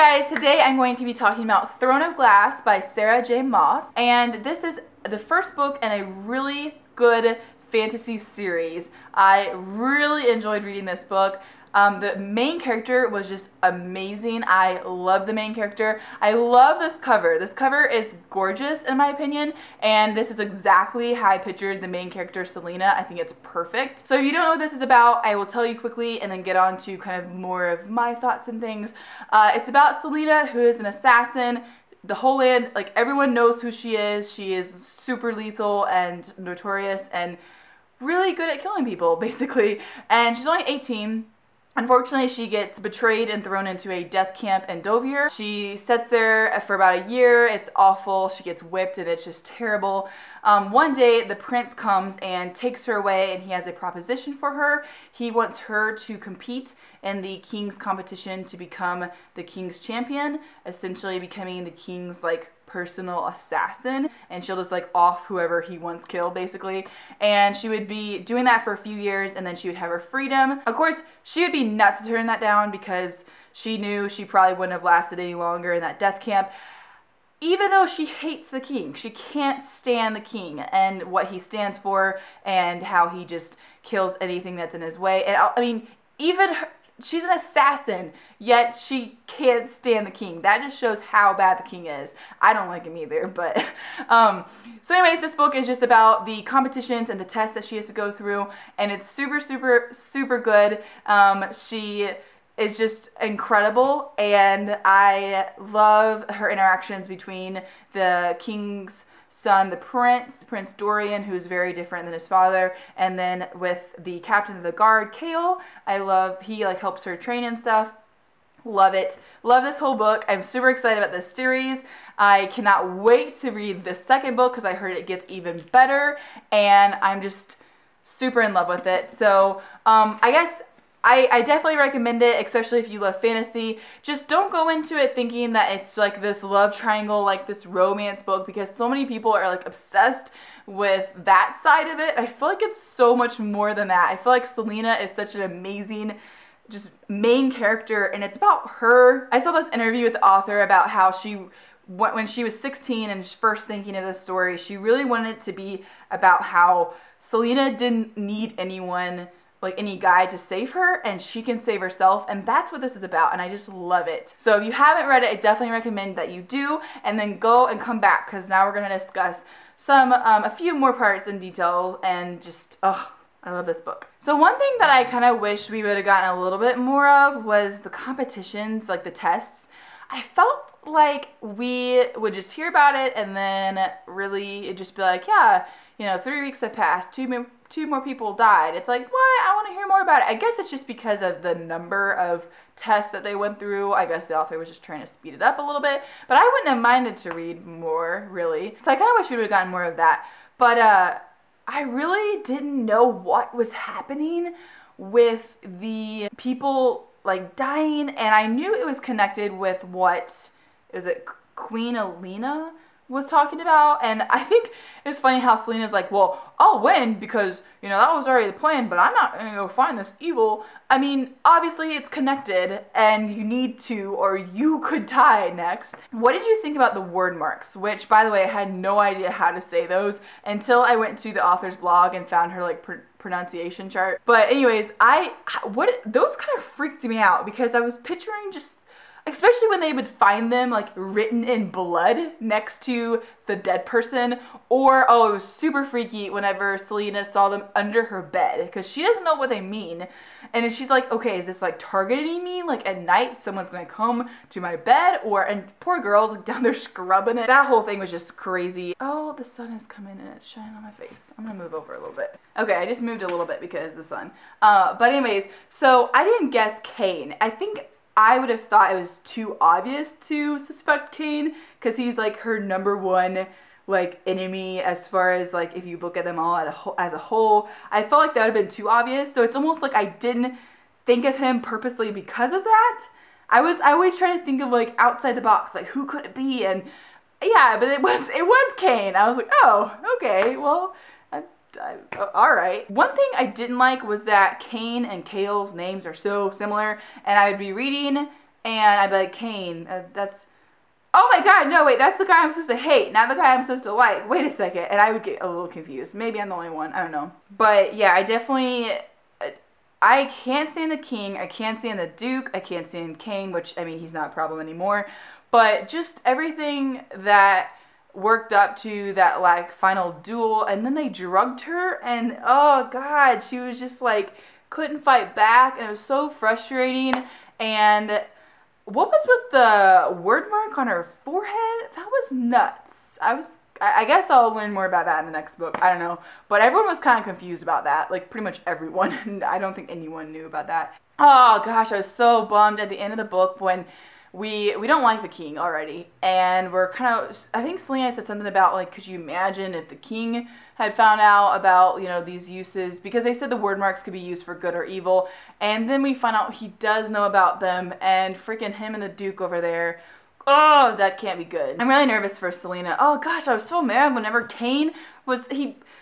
guys, today I'm going to be talking about Throne of Glass by Sarah J. Maas, and this is the first book in a really good fantasy series. I really enjoyed reading this book. The main character was just amazing. I love the main character. I love this cover. This cover is gorgeous in my opinion, and this is exactly how I pictured the main character, Selena. I think it's perfect. So if you don't know what this is about, I will tell you quickly and then get on to kind of more of my thoughts and things. It's about Selena, who is an assassin. The whole land, like everyone knows who she is. She is super lethal and notorious and really good at killing people, basically. And she's only 18. Unfortunately, she gets betrayed and thrown into a death camp in Dovier. She sits there for about a year. It's awful. She gets whipped and it's just terrible. One day, the prince comes and takes her away, and he has a proposition for her. He wants her to compete in the king's competition to become the king's champion, essentially becoming the king's, like, personal assassin, and she'll just like off whoever he wants killed, basically. And she would be doing that for a few years, and then she would have her freedom. Of course, she would be nuts to turn that down because she knew she probably wouldn't have lasted any longer in that death camp. Even though she hates the king, she can't stand the king and what he stands for and how he just kills anything that's in his way. And I mean, even her, she's an assassin, yet she can't stand the king. That just shows how bad the king is. I don't like him either, but so anyways, this book is just about the competitions and the tests that she has to go through, and it's super, super, super good. She is just incredible, and I love her interactions between the king's son, the Prince Dorian, who's very different than his father, and then with the captain of the guard, Kale. He like helps her train and stuff. Love it. Love this whole book. I'm super excited about this series. I cannot wait to read the second book because I heard it gets even better, and I'm just super in love with it. So I guess I definitely recommend it, especially if you love fantasy. Just don't go into it thinking that it's like this love triangle, like this romance book, because so many people are like obsessed with that side of it. I feel like it's so much more than that. I feel like Selena is such an amazing just main character, and it's about her. I saw this interview with the author about how when she was 16 and first thinking of this story, she really wanted it to be about how Selena didn't need anyone, like any guy, to save her, and she can save herself, and that's what this is about, and I just love it. So if you haven't read it, I definitely recommend that you do, and then go and come back, because now we're going to discuss a few more parts in detail, and just, oh, I love this book. So one thing that I kind of wish we would have gotten a little bit more of was the competitions, like the tests. I felt like we would just hear about it, and then really it'd just be like, yeah, you know, 3 weeks have passed, two more people died. It's like, what? I want to hear more about it. I guess it's just because of the number of tests that they went through. I guess the author was just trying to speed it up a little bit, but I wouldn't have minded to read more, really. So I kind of wish we would have gotten more of that. But I really didn't know what was happening with the people like dying, and I knew it was connected with what, is it Queen Elena was talking about. And I think it's funny how Selena's like, well, I'll win because, you know, that was already the plan, but I'm not gonna go find this evil. I mean, obviously it's connected, and you need to, or you could die next. What did you think about the word marks? Which, by the way, I had no idea how to say those until I went to the author's blog and found her like pronunciation chart. But anyways, those kind of freaked me out because I was picturing just, especially when they would find them like written in blood next to the dead person, or, oh, it was super freaky whenever Selena saw them under her bed, because she doesn't know what they mean, and she's like, okay, is this like targeting me, like at night someone's gonna come to my bed, or, and poor girl's like down there scrubbing it. That whole thing was just crazy. Oh, the sun is coming and it's shining on my face. I'm gonna move over a little bit. Okay, I just moved a little bit because of the sun. But anyways, so I didn't guess Cain. I think I would have thought it was too obvious to suspect Cain, because he's like her number one like enemy as far as like if you look at them all as a whole. I felt like that would have been too obvious, so it's almost like I didn't think of him purposely because of that. I always try to think of like outside the box, like who could it be, and yeah, but it was Cain. I was like, oh, okay, well, alright. One thing I didn't like was that Cain and Kale's names are so similar, and I would be reading and I'd be like, Cain, that's, oh my god, no, wait, that's the guy I'm supposed to hate, not the guy I'm supposed to like. Wait a second. And I would get a little confused. Maybe I'm the only one. I don't know. But yeah, I definitely, I can't stand the king. I can't stand the duke. I can't stand Cain, which, I mean, he's not a problem anymore. But just everything that worked up to that, like, final duel. And then they drugged her. And, oh god, she was just, like, couldn't fight back. And it was so frustrating. And what was with the word mark on her forehead? That was nuts. I guess I'll learn more about that in the next book. I don't know. But everyone was kind of confused about that. Like, pretty much everyone. I don't think anyone knew about that. Oh, gosh, I was so bummed at the end of the book when we don't like the king already. And we're kind of, I think Selena said something about, like, could you imagine if the king had found out about, you know, these uses, because they said the word marks could be used for good or evil, and then we find out he does know about them, and freaking him and the duke over there, oh, that can't be good. I'm really nervous for Selena. Oh gosh, I was so mad whenever Cain was,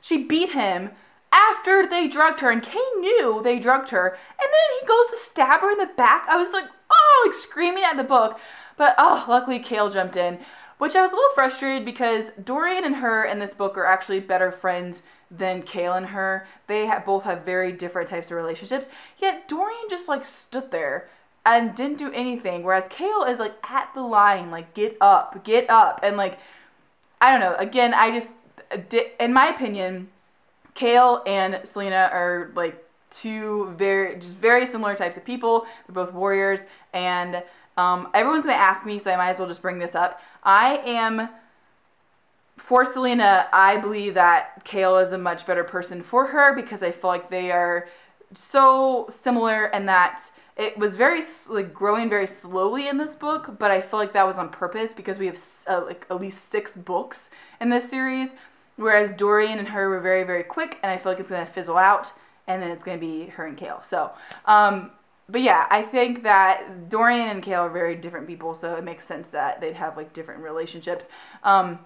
she beat him after they drugged her, and Cain knew they drugged her, and then he goes to stab her in the back. I was like, oh, like screaming at the book, but oh, luckily Cale jumped in. Which I was a little frustrated because Dorian and her in this book are actually better friends than Cale and her. They both have very different types of relationships. Yet Dorian just like stood there and didn't do anything. Whereas Cale is like at the line, like get up. And like, I don't know. Again, in my opinion, Cale and Selena are like two very similar types of people. They're both warriors, and everyone's going to ask me, so I might as well just bring this up. I am, for Selena, I believe that Cale is a much better person for her because I feel like they are so similar, and that it was very, like, growing very slowly in this book, but I feel like that was on purpose because we have like at least 6 books in this series, whereas Dorian and her were very quick, and I feel like it's going to fizzle out, and then it's going to be her and Cale. So, but yeah, I think that Dorian and Cale are very different people, so it makes sense that they'd have like different relationships. But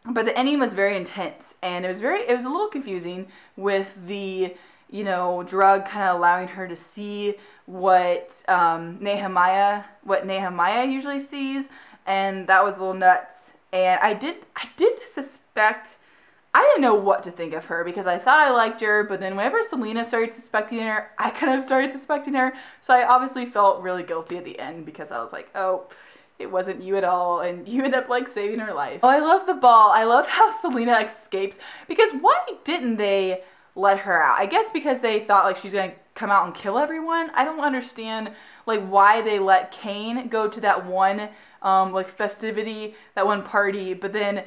the ending was very intense, and it was a little confusing with the, you know, drug kind of allowing her to see what Nehemiah usually sees, and that was a little nuts. And I did suspect. I didn't know what to think of her because I thought I liked her, but then whenever Selena started suspecting her, I kind of started suspecting her. So I obviously felt really guilty at the end because I was like, oh, it wasn't you at all, and you end up like saving her life. Oh, I love the ball. I love how Selena escapes, because why didn't they let her out? I guess because they thought like she's gonna come out and kill everyone. I don't understand like why they let Cain go to that one like festivity, that one party, but then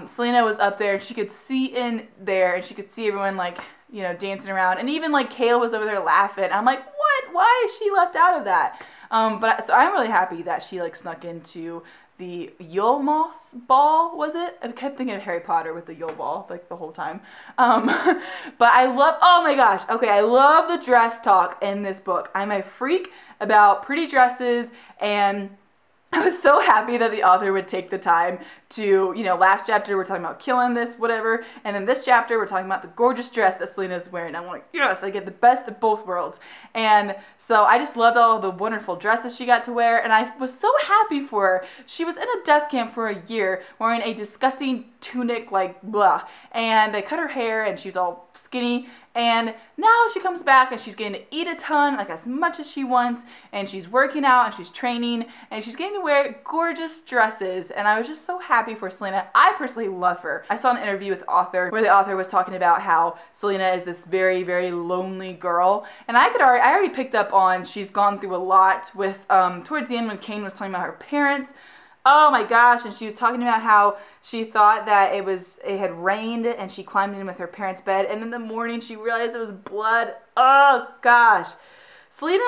Selena was up there and she could see in there and she could see everyone like, you know, dancing around, and even like Cale was over there laughing. I'm like, what? Why is she left out of that? So I'm really happy that she like snuck into the Yule Moss ball, was it? I kept thinking of Harry Potter with the Yule ball like the whole time. But I love, oh my gosh, okay, I love the dress talk in this book. I'm a freak about pretty dresses, and I was so happy that the author would take the time to, you know, last chapter we're talking about killing this, whatever, and then this chapter we're talking about the gorgeous dress that Selena's wearing. I'm like, yes, I get the best of both worlds. And so I just loved all the wonderful dresses she got to wear, and I was so happy for her. She was in a death camp for a year wearing a disgusting tunic, like, blah, and they cut her hair and she's all skinny, and now she comes back and she's getting to eat a ton, like as much as she wants, and she's working out and she's training, and she's getting to wear gorgeous dresses, and I was just so happy for Selena. I personally love her. I saw an interview with the author where the author was talking about how Selena is this very lonely girl, and I already picked up on she's gone through a lot with, towards the end when Cain was talking about her parents. Oh my gosh, and she was talking about how she thought that it had rained, and she climbed in with her parents' bed, and in the morning she realized it was blood. Oh gosh. Selena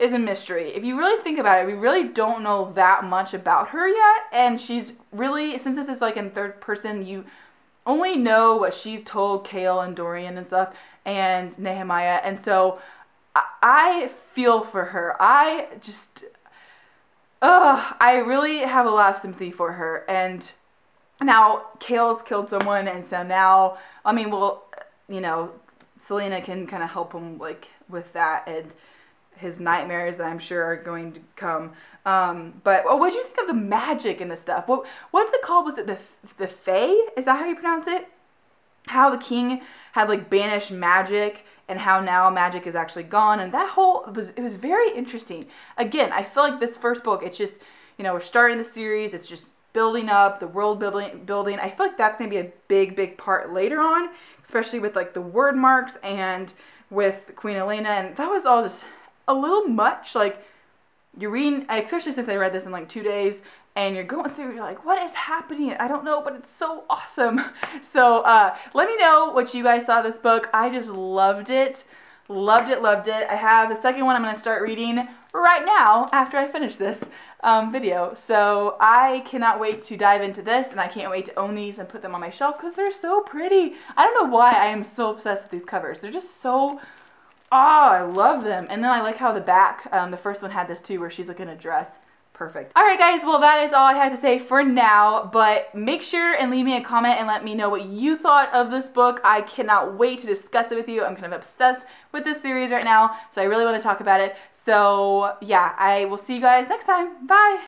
is a mystery. If you really think about it, we really don't know that much about her yet, and she's really, since this is like in third person, you only know what she's told Cale and Dorian and stuff, and Nehemiah, and so I feel for her. I really have a lot of sympathy for her, and now Cale's killed someone, and so now, I mean, well, you know, Selena can kind of help him, like, with that, and his nightmares that I'm sure are going to come. But what did you think of the magic and the stuff? What's it called? Was it the Fae? Is that how you pronounce it? How the king had like banished magic, and how now magic is actually gone, and that whole it was very interesting. Again, I feel like this first book, it's just, you know, we're starting the series, it's just building up the world building. I feel like that's gonna be a big part later on, especially with like the word marks and with Queen Elena, and that was all just a little much. Like, you're reading, especially since I read this in like 2 days, and you're going through, you're like, what is happening? I don't know, but it's so awesome. So let me know what you guys thought of this book. I just loved it. Loved it. I have the second one I'm going to start reading right now after I finish this video. So I cannot wait to dive into this, and I can't wait to own these and put them on my shelf because they're so pretty. I don't know why I am so obsessed with these covers. They're just so... oh, I love them. And then I like how the back, the first one had this too, where she's like in a dress. Perfect. Alright guys, well that is all I have to say for now, but make sure and leave me a comment and let me know what you thought of this book. I cannot wait to discuss it with you. I'm kind of obsessed with this series right now, so I really want to talk about it. So yeah, I will see you guys next time. Bye!